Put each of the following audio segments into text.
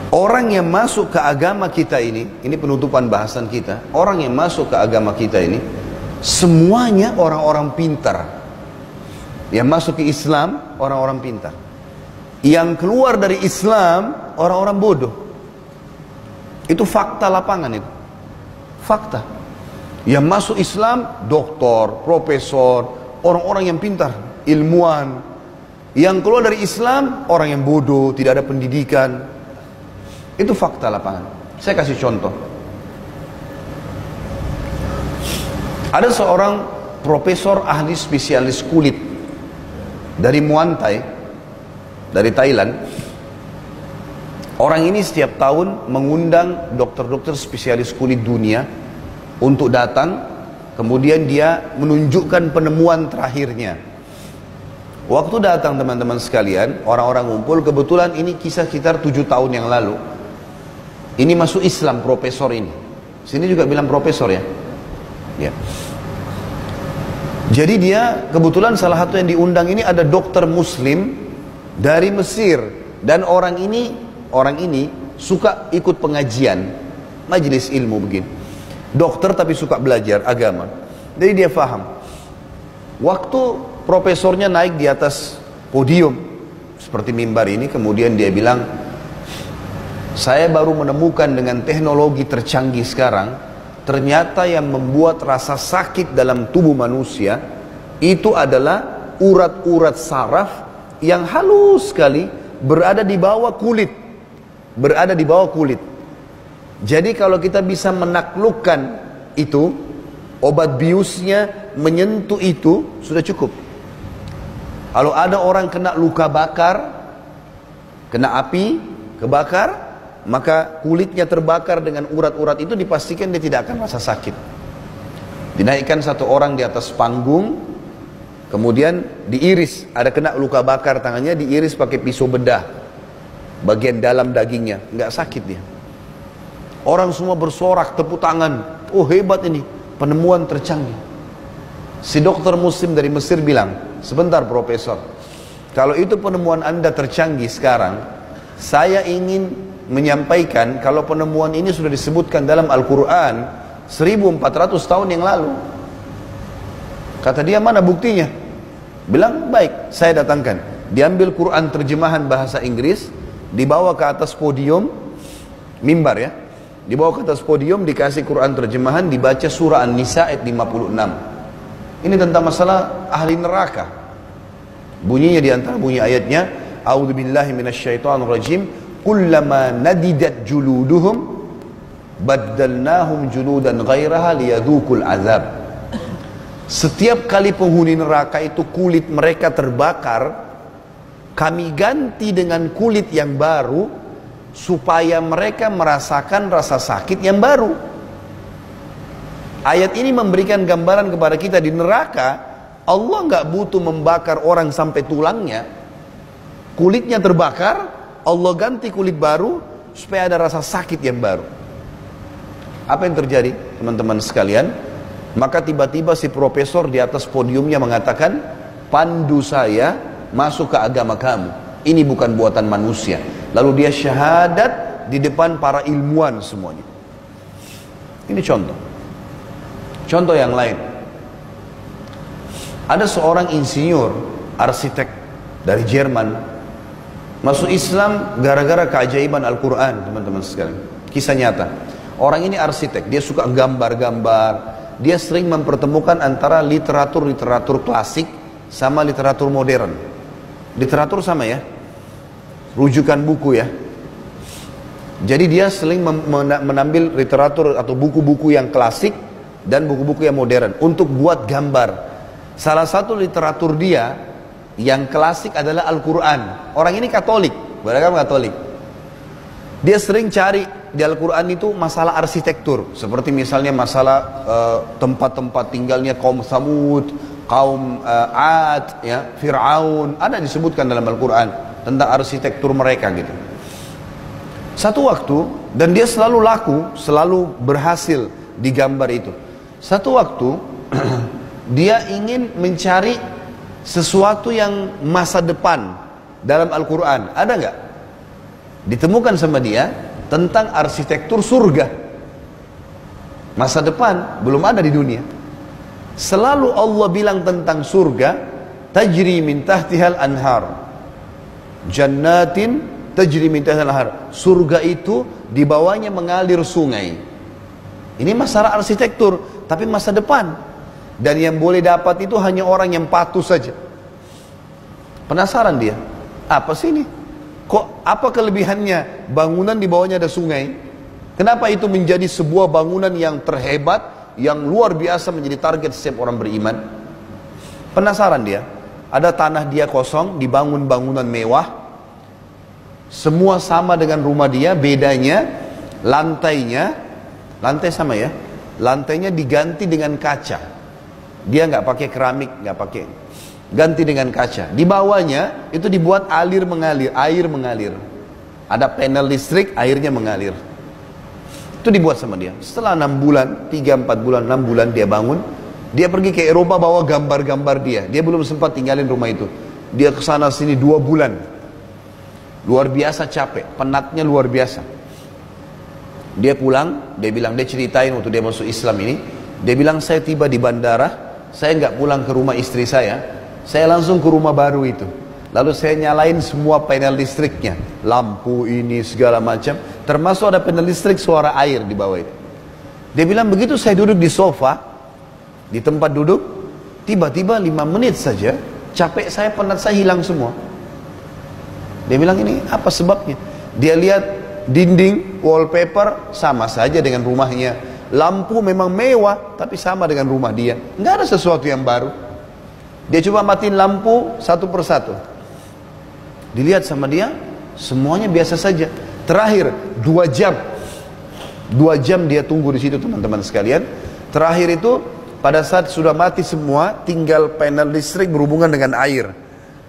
Orang yang masuk ke agama kita ini penutupan bahasan kita. Orang yang masuk ke agama kita ini semuanya orang-orang pintar. Yang masuk ke Islam orang-orang pintar. Yang keluar dari Islam orang-orang bodoh. Itu fakta lapangan itu. Fakta. Yang masuk Islam doktor, profesor, orang-orang yang pintar, ilmuwan. Yang keluar dari Islam orang yang bodoh, tidak ada pendidikan. Itu fakta lapangan. Saya kasih contoh. Ada seorang profesor ahli spesialis kulit dari Muay Thai, dari Thailand. Orang ini setiap tahun mengundang dokter-dokter spesialis kulit dunia untuk datang, kemudian dia menunjukkan penemuan terakhirnya. Waktu datang teman-teman sekalian, orang-orang ngumpul, kebetulan ini kisah sekitar 7 tahun yang lalu. Ini masuk Islam profesor ini. Sini juga bilang profesor ya. Ya. Jadi dia kebetulan salah satu yang diundang ini ada dokter muslim dari Mesir, dan orang ini suka ikut pengajian, majelis ilmu begini. Dokter tapi suka belajar agama. Jadi dia faham. Waktu profesornya naik di atas podium seperti mimbar ini, kemudian dia bilang, saya baru menemukan dengan teknologi tercanggih sekarang, ternyata yang membuat rasa sakit dalam tubuh manusia itu adalah urat-urat saraf yang halus sekali berada di bawah kulit. Berada di bawah kulit. Jadi kalau kita bisa menaklukkan itu, obat biusnya menyentuh itu, sudah cukup. Kalau ada orang kena luka bakar, kena api, kebakar, maka kulitnya terbakar dengan urat-urat itu, dipastikan dia tidak akan rasa sakit. Dinaikkan satu orang di atas panggung, kemudian diiris, ada kena luka bakar tangannya, diiris pakai pisau bedah bagian dalam dagingnya, nggak sakit dia. Orang semua bersorak, tepuk tangan, oh hebat ini, penemuan tercanggih. Si dokter muslim dari Mesir bilang, sebentar profesor, kalau itu penemuan Anda tercanggih sekarang, saya ingin menyampaikan kalau penemuan ini sudah disebutkan dalam Al-Quran 1400 tahun yang lalu. Kata dia, mana buktinya? Bilang, baik, saya datangkan. Diambil Quran terjemahan bahasa Inggris, dibawa ke atas podium mimbar ya, dibawa ke atas podium, dikasih Quran terjemahan, dibaca surah An-Nisa ayat 56. Ini tentang masalah ahli neraka. Bunyinya diantara bunyi ayatnya, a'udzubillahi minasyaitonirrajim, kullama nadidat juluduhum baddalnahum juludan ghairaha liyadhukul azab. Setiap kali penghuni neraka itu kulit mereka terbakar, kami ganti dengan kulit yang baru supaya mereka merasakan rasa sakit yang baru. Ayat ini memberikan gambaran kepada kita, di neraka Allah nggak butuh membakar orang sampai tulangnya, kulitnya terbakar, Allah ganti kulit baru supaya ada rasa sakit yang baru. Apa yang terjadi teman-teman sekalian? Maka tiba-tiba si profesor di atas podiumnya mengatakan, pandu saya masuk ke agama kamu, ini bukan buatan manusia. Lalu dia syahadat di depan para ilmuwan semuanya. Ini contoh. Contoh yang lain, ada seorang insinyur arsitek dari Jerman masuk Islam gara-gara keajaiban Al-Quran, teman-teman sekalian. Kisah nyata. Orang ini arsitek, dia suka gambar-gambar, dia sering mempertemukan antara literatur klasik sama literatur modern. Literatur sama ya, rujukan buku ya. Jadi dia sering menambil literatur atau buku-buku yang klasik dan buku-buku yang modern untuk buat gambar. Salah satu literatur dia yang klasik adalah Al-Quran. Orang ini Katolik, beragama Katolik. Dia sering cari di Al-Quran itu masalah arsitektur, seperti misalnya masalah tempat-tempat tinggalnya kaum Samud, kaum Ad, ya, Fir'aun, ada disebutkan dalam Al-Quran tentang arsitektur mereka gitu. Satu waktu, dan dia selalu laku, selalu berhasil di gambar itu. Satu waktu dia ingin mencari sesuatu yang masa depan dalam Al-Quran. Ada nggak? Ditemukan sama dia tentang arsitektur surga. Masa depan belum ada di dunia. Selalu Allah bilang tentang surga, tajri min tahtihal anhar. Jannatin tajri min tahtihal anhar. Surga itu di bawahnya mengalir sungai. Ini masalah arsitektur, tapi masa depan. Dan yang boleh dapat itu hanya orang yang patuh saja. Penasaran dia, apa sih ini? Kok apa kelebihannya bangunan di bawahnya ada sungai? Kenapa itu menjadi sebuah bangunan yang terhebat, yang luar biasa menjadi target setiap orang beriman? Penasaran dia. Ada tanah dia kosong, dibangun bangunan mewah. Semua sama dengan rumah dia, bedanya lantai sama ya. Lantainya diganti dengan kaca. Dia nggak pakai keramik, nggak pakai. Ganti dengan kaca. Di bawahnya itu dibuat air mengalir. Ada panel listrik, airnya mengalir. Itu dibuat sama dia. Setelah 6 bulan, 3-4 bulan, 6 bulan dia bangun. Dia pergi ke Eropa bawa gambar-gambar dia. Dia belum sempat tinggalin rumah itu. Dia kesana sini 2 bulan. Luar biasa capek, penatnya luar biasa. Dia pulang, dia bilang, dia ceritain waktu dia masuk Islam ini. Dia bilang, saya tiba di bandara, saya nggak pulang ke rumah istri saya langsung ke rumah baru itu. Lalu saya nyalain semua panel listriknya, lampu ini segala macam, termasuk ada panel listrik suara air di bawah itu. Dia bilang begitu saya duduk di sofa, di tempat duduk, tiba-tiba 5 menit saja, capek saya, penat saya hilang semua. Dia bilang ini apa sebabnya? Dia lihat dinding, wallpaper sama saja dengan rumahnya. Lampu memang mewah, tapi sama dengan rumah dia. Nggak ada sesuatu yang baru. Dia coba matiin lampu satu persatu. Dilihat sama dia, semuanya biasa saja. Terakhir 2 jam. 2 jam dia tunggu di situ teman-teman sekalian. Terakhir itu pada saat sudah mati semua, tinggal panel listrik berhubungan dengan air.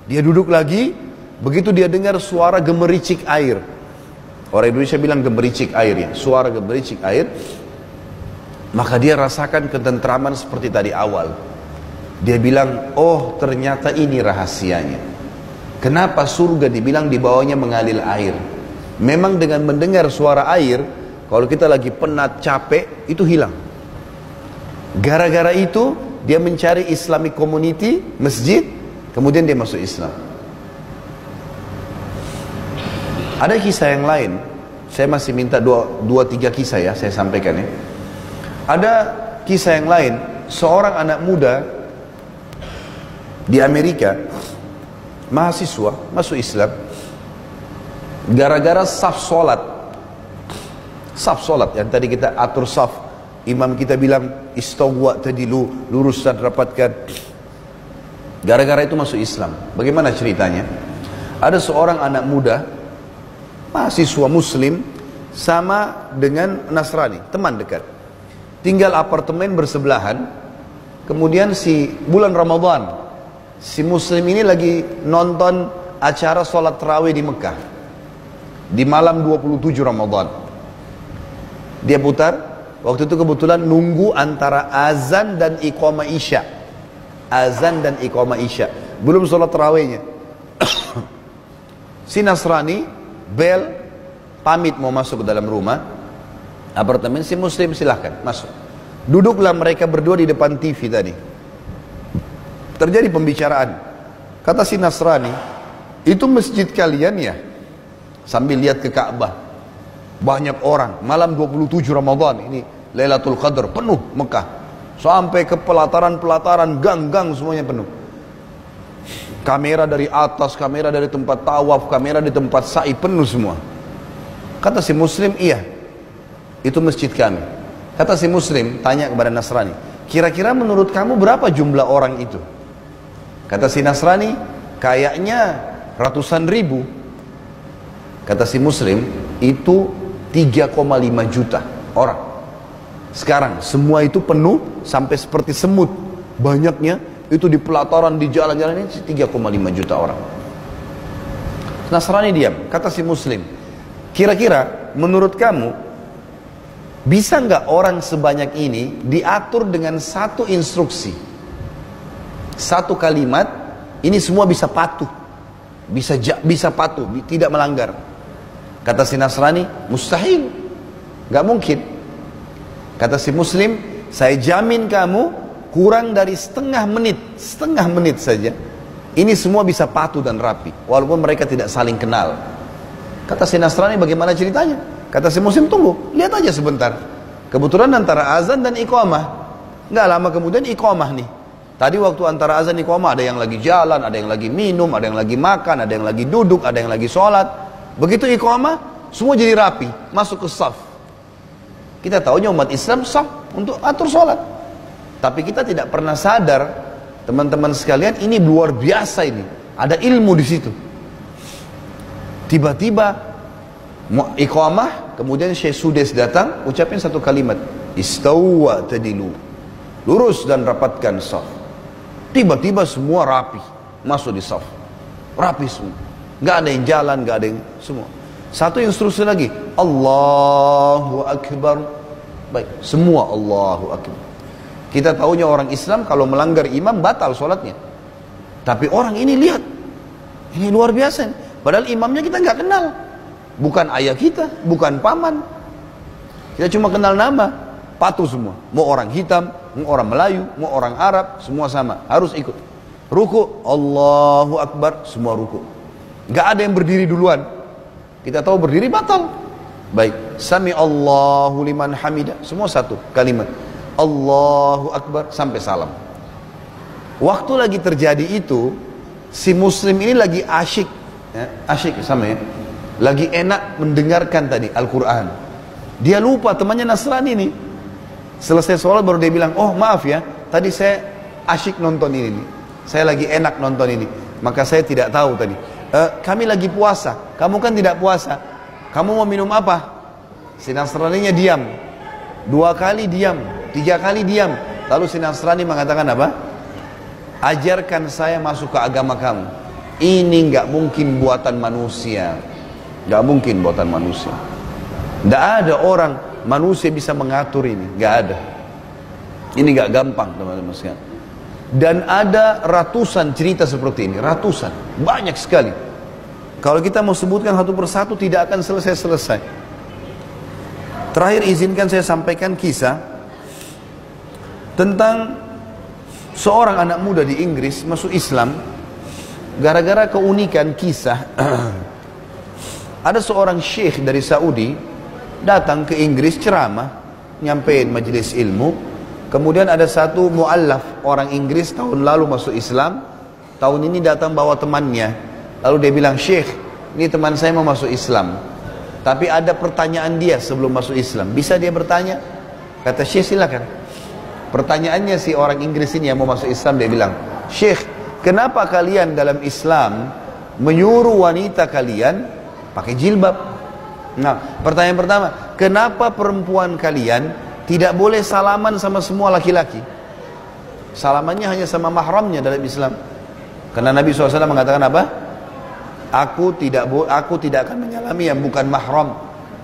Dia duduk lagi, begitu dia dengar suara gemericik air. Orang Indonesia bilang gemericik air ya, suara gemericik air. Maka dia rasakan ketentraman seperti tadi awal. Dia bilang, oh ternyata ini rahasianya. Kenapa surga dibilang di bawahnya mengalir air? Memang dengan mendengar suara air, kalau kita lagi penat, capek, itu hilang. Gara-gara itu, dia mencari Islamic community, masjid, kemudian dia masuk Islam. Ada kisah yang lain, saya masih minta 2-3 kisah ya, saya sampaikan ya. Ada kisah yang lain, seorang anak muda di Amerika, mahasiswa, masuk Islam, gara-gara saf solat yang tadi kita atur saf, imam kita bilang istawwa tadilu, lurus dan rapatkan. Gara-gara itu masuk Islam. Bagaimana ceritanya? Ada seorang anak muda, mahasiswa muslim, sama dengan Nasrani, teman dekat. Tinggal apartemen bersebelahan. Kemudian bulan Ramadan, si muslim ini lagi nonton acara sholat tarawih di Mekah di malam 27 Ramadan. Dia putar, waktu itu kebetulan nunggu antara azan dan iqamah isya. Azan dan iqamah isya, belum sholat tarawihnya. Si Nasrani bel, pamit mau masuk ke dalam rumah apartemen. Si muslim silahkan masuk. Duduklah mereka berdua di depan TV tadi. Terjadi pembicaraan. Kata si Nasrani, itu masjid kalian ya? Sambil lihat ke Ka'bah. Banyak orang, malam 27 Ramadan, ini Lailatul Qadar, penuh Mekah. Sampai ke pelataran-pelataran, gang-gang semuanya penuh. Kamera dari atas, kamera dari tempat tawaf, kamera di tempat sa'i, penuh semua. Kata si muslim, iya, itu masjid kami. Kata si muslim, tanya kepada Nasrani, kira-kira menurut kamu berapa jumlah orang itu? Kata si Nasrani, kayaknya ratusan ribu. Kata si muslim, itu 3,5 juta orang. Sekarang semua itu penuh sampai seperti semut. Banyaknya itu di pelataran, di jalan-jalan ini 3,5 juta orang. Nasrani diam. Kata si muslim, kira-kira menurut kamu bisa nggak orang sebanyak ini diatur dengan satu instruksi, satu kalimat, ini semua bisa patuh, bisa patuh, tidak melanggar. Kata si Nasrani, mustahil, nggak mungkin. Kata si Muslim, saya jamin kamu kurang dari setengah menit saja, ini semua bisa patuh dan rapi, walaupun mereka tidak saling kenal. Kata si Nasrani, bagaimana ceritanya? Kata si Muslim, tunggu, lihat aja sebentar. Kebetulan antara azan dan iqamah, nggak lama kemudian iqamah nih. Tadi waktu antara azan dan iqamah ada yang lagi jalan, ada yang lagi minum, ada yang lagi makan, ada yang lagi duduk, ada yang lagi sholat. Begitu iqamah, semua jadi rapi, masuk ke saf. Kita tahunya umat Islam saf untuk atur sholat, tapi kita tidak pernah sadar, teman-teman sekalian, ini luar biasa ini. Ada ilmu di situ. Tiba-tiba iqamah, kemudian Syekh Sudes datang, ucapin satu kalimat, istawwa tadilu, lurus dan rapatkan saf. Tiba-tiba semua rapi, masuk di saf, rapi semua, nggak ada yang jalan, nggak ada yang semua. Satu instruksi lagi, Allahu Akbar. Baik, semua Allahu Akbar. Kita tahunya orang Islam kalau melanggar imam batal sholatnya. Tapi orang ini lihat, ini luar biasa. Padahal imamnya kita nggak kenal, bukan ayah kita, bukan paman. Kita cuma kenal nama, patuh semua. Mau orang hitam, mau orang Melayu, mau orang Arab, semua sama, harus ikut. Ruku, Allahu Akbar, semua ruku. Nggak ada yang berdiri duluan. Kita tahu berdiri batal. Baik, Sami Allahu liman hamidah, semua satu kalimat, Allahu Akbar sampai salam. Waktu lagi terjadi itu, si Muslim ini lagi asyik, ya, asyik sama ya, lagi enak mendengarkan tadi Al-Quran. Dia lupa temannya Nasrani nih. Selesai sholat baru dia bilang, oh maaf ya, tadi saya asyik nonton ini nih. Saya lagi enak nonton ini, maka saya tidak tahu tadi. Kami lagi puasa, kamu kan tidak puasa. Kamu mau minum apa? Si Nasraninya diam. 2 kali diam, 3 kali diam. Lalu si Nasrani mengatakan apa? Ajarkan saya masuk ke agama kamu. Ini nggak mungkin buatan manusia. Nggak mungkin buatan manusia. Nggak ada orang manusia bisa mengatur ini. Nggak ada. Ini nggak gampang teman-teman sekalian. Dan ada ratusan cerita seperti ini, ratusan, banyak sekali. Kalau kita mau sebutkan satu persatu tidak akan selesai-selesai. Terakhir izinkan saya sampaikan kisah tentang seorang anak muda di Inggris masuk Islam gara-gara keunikan kisah. Ada seorang syekh dari Saudi datang ke Inggris ceramah, nyampein majelis ilmu. Kemudian ada satu mu'allaf orang Inggris tahun lalu masuk Islam, tahun ini datang bawa temannya. Lalu dia bilang, Syekh, ini teman saya mau masuk Islam, tapi ada pertanyaan dia sebelum masuk Islam, bisa dia bertanya? Kata Syekh, silakan. Pertanyaannya si orang Inggris ini yang mau masuk Islam, dia bilang, Syekh, kenapa kalian dalam Islam menyuruh wanita kalian pakai jilbab? Nah, pertanyaan pertama, kenapa perempuan kalian tidak boleh salaman sama semua laki-laki? Salamannya hanya sama mahramnya dalam Islam. Karena Nabi SAW mengatakan apa? Aku tidak akan menyalami yang bukan mahram,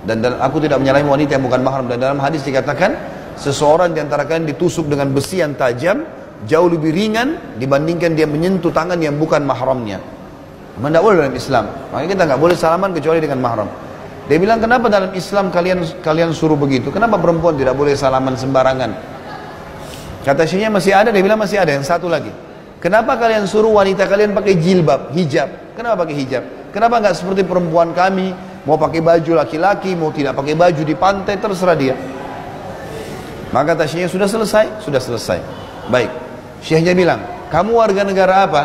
dan aku tidak menyalami wanita yang bukan mahram. Dan dalam hadis dikatakan, seseorang di antara kalian ditusuk dengan besi yang tajam jauh lebih ringan dibandingkan dia menyentuh tangan yang bukan mahramnya. Memang tidak boleh dalam Islam. Makanya kita nggak boleh salaman kecuali dengan mahram. Dia bilang, kenapa dalam Islam kalian suruh begitu? Kenapa perempuan tidak boleh salaman sembarangan? Kata syekhnya masih ada, dia bilang masih ada. Yang satu lagi, kenapa kalian suruh wanita kalian pakai jilbab, hijab? Kenapa pakai hijab? Kenapa nggak seperti perempuan kami, mau pakai baju laki-laki, mau tidak pakai baju di pantai, terserah dia. Maka kata syekhnya, sudah selesai? Sudah selesai. Baik. Syekhnya bilang, kamu warga negara apa?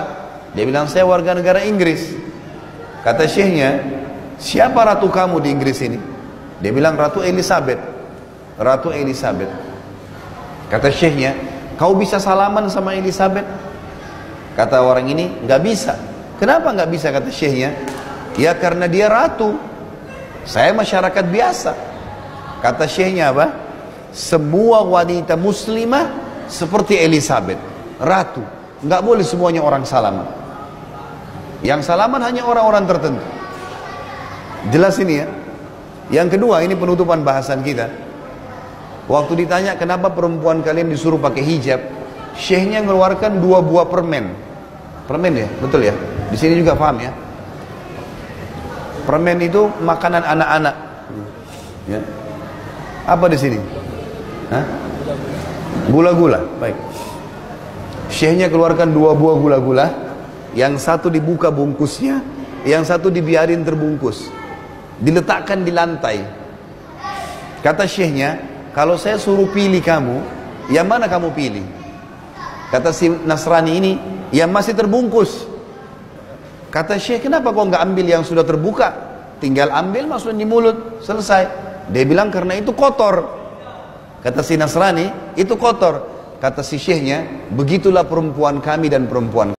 Dia bilang, saya warga negara Inggris. Kata syekhnya, siapa ratu kamu di Inggris ini? Dia bilang, Ratu Elizabeth. Ratu Elizabeth. Kata syekhnya, kau bisa salaman sama Elizabeth? Kata orang ini, nggak bisa. Kenapa nggak bisa? Kata syekhnya, ya karena dia ratu, saya masyarakat biasa. Kata syekhnya apa? Semua wanita muslimah seperti Elizabeth, ratu. Nggak boleh semuanya orang salaman. Yang salaman hanya orang-orang tertentu. Jelas ini ya. Yang kedua, ini penutupan bahasan kita. Waktu ditanya kenapa perempuan kalian disuruh pakai hijab, syekhnya mengeluarkan 2 buah permen. Permen ya, betul ya. Di sini juga paham ya. Permen itu makanan anak-anak. Ya. Apa di sini? Hah? Gula-gula. Baik. Syekhnya keluarkan 2 buah gula-gula. Yang satu dibuka bungkusnya, yang satu dibiarin terbungkus. Diletakkan di lantai. Kata syekhnya, kalau saya suruh pilih kamu, yang mana kamu pilih? Kata si Nasrani ini, yang masih terbungkus. Kata syekh, kenapa kau nggak ambil yang sudah terbuka? Tinggal ambil, masukin di mulut, selesai. Dia bilang karena itu kotor. Kata si Nasrani, itu kotor. Kata si syekhnya, begitulah perempuan kami dan perempuan